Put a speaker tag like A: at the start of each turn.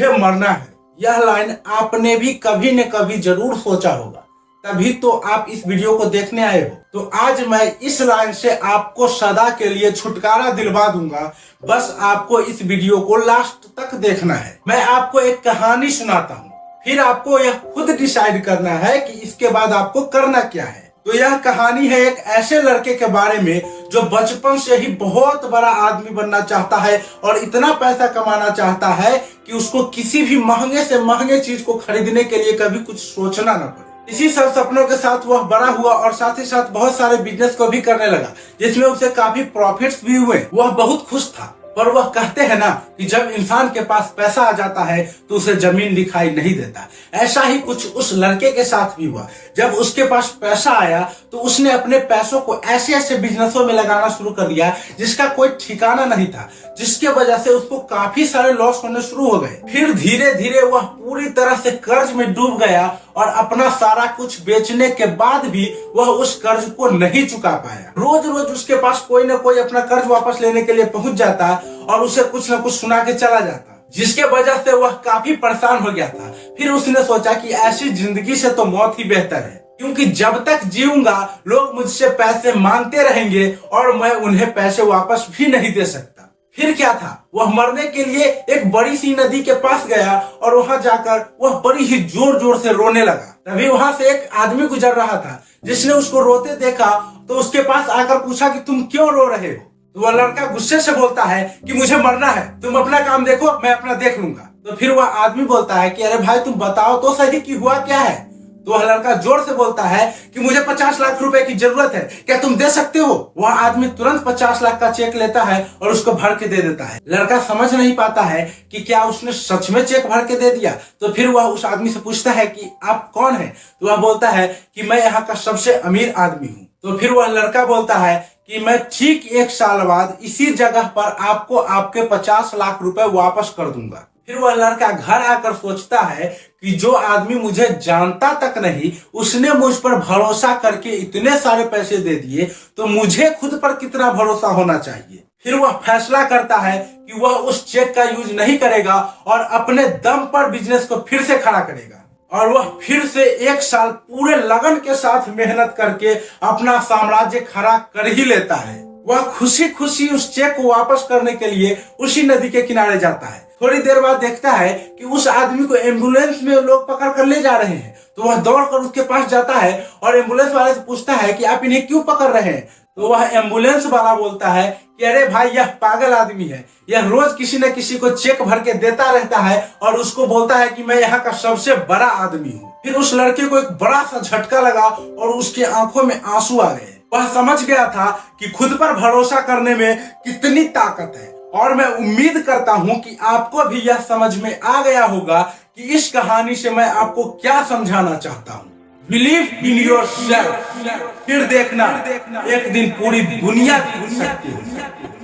A: मुझे मरना है। यह लाइन आपने भी कभी न कभी जरूर सोचा होगा, तभी तो आप इस वीडियो को देखने आए हो। तो आज मैं इस लाइन से आपको सदा के लिए छुटकारा दिलवा दूंगा। बस आपको इस वीडियो को लास्ट तक देखना है। मैं आपको एक कहानी सुनाता हूँ, फिर आपको यह खुद डिसाइड करना है कि इसके बाद आपको करना क्या है। तो यह कहानी है एक ऐसे लड़के के बारे में जो बचपन से ही बहुत बड़ा आदमी बनना चाहता है और इतना पैसा कमाना चाहता है कि उसको किसी भी महंगे से महंगे चीज को खरीदने के लिए कभी कुछ सोचना न पड़े। इसी सब सपनों के साथ वह बड़ा हुआ और साथ ही साथ बहुत सारे बिजनेस को भी करने लगा, जिसमें उसे काफी प्रॉफिट्स भी हुए। वह बहुत खुश था, पर वह कहते हैं ना कि जब इंसान के पास पैसा आ जाता है तो उसे जमीन दिखाई नहीं देता। ऐसा ही कुछ उस लड़के के साथ भी हुआ। जब उसके पास पैसा आया तो उसने अपने पैसों को ऐसे ऐसे बिजनेसों में लगाना शुरू कर दिया जिसका कोई ठिकाना नहीं था, जिसके वजह से उसको काफी सारे लॉस होने शुरू हो गए। फिर धीरे धीरे वह पूरी तरह से कर्ज में डूब गया और अपना सारा कुछ बेचने के बाद भी वह उस कर्ज को नहीं चुका पाया। रोज रोज उसके पास कोई ना कोई अपना कर्ज वापस लेने के लिए पहुंच जाता और उसे कुछ न कुछ सुना के चला जाता, जिसके वजह से वह काफी परेशान हो गया था। फिर उसने सोचा कि ऐसी जिंदगी से तो मौत ही बेहतर है, क्योंकि जब तक जीऊंगा लोग मुझसे पैसे मांगते रहेंगे और मैं उन्हें पैसे वापस भी नहीं दे सकता। फिर क्या था, वह मरने के लिए एक बड़ी सी नदी के पास गया और वहां जाकर वह बड़ी ही जोर जोर से रोने लगा। तभी वहां से एक आदमी गुजर रहा था, जिसने उसको रोते देखा तो उसके पास आकर पूछा कि तुम क्यों रो रहे हो। तो वह लड़का गुस्से से बोलता है कि मुझे मरना है, तुम अपना काम देखो, मैं अपना देख लूंगा। तो फिर वह आदमी बोलता है कि अरे भाई तुम बताओ तो सही कि हुआ क्या है। तो वह लड़का जोर से बोलता है कि मुझे 50 लाख रुपए की जरूरत है, क्या तुम दे सकते हो। वह आदमी तुरंत 50 लाख का चेक लेता है और उसको भर के दे देता है। लड़का समझ नहीं पाता है कि क्या उसने सच में चेक भर के दे दिया। तो फिर वह उस आदमी से पूछता है कि आप कौन है। तो वह बोलता है कि मैं यहाँ का सबसे अमीर आदमी हूँ। तो फिर वह लड़का बोलता है कि मैं ठीक 1 साल बाद इसी जगह पर आपको आपके 50 लाख रुपए वापस कर दूंगा। फिर वह लड़का घर आकर सोचता है कि जो आदमी मुझे जानता तक नहीं, उसने मुझ पर भरोसा करके इतने सारे पैसे दे दिए, तो मुझे खुद पर कितना भरोसा होना चाहिए। फिर वह फैसला करता है कि वह उस चेक का यूज नहीं करेगा और अपने दम पर बिजनेस को फिर से खड़ा करेगा। और वह फिर से 1 साल पूरे लगन के साथ मेहनत करके अपना साम्राज्य खड़ा कर ही लेता है। वह खुशी खुशी उस चेक को वापस करने के लिए उसी नदी के किनारे जाता है। थोड़ी देर बाद देखता है कि उस आदमी को एम्बुलेंस में लोग पकड़ कर ले जा रहे हैं। तो वह दौड़कर उसके पास जाता है और एम्बुलेंस वाले से पूछता है कि आप इन्हें क्यों पकड़ रहे हैं। तो वह एम्बुलेंस वाला बोलता है कि अरे भाई यह पागल आदमी है, यह रोज किसी न किसी को चेक भर के देता रहता है और उसको बोलता है कि मैं यहाँ का सबसे बड़ा आदमी हूँ। फिर उस लड़के को एक बड़ा सा झटका लगा और उसकी आंखों में आंसू आ गए। वह समझ गया था कि खुद पर भरोसा करने में कितनी ताकत है। और मैं उम्मीद करता हूं कि आपको भी यह समझ में आ गया होगा कि इस कहानी से मैं आपको क्या समझाना चाहता हूं। बिलीव इन योरसेल्फ, फिर देखना एक दिन पूरी दुनिया जीत सकती है।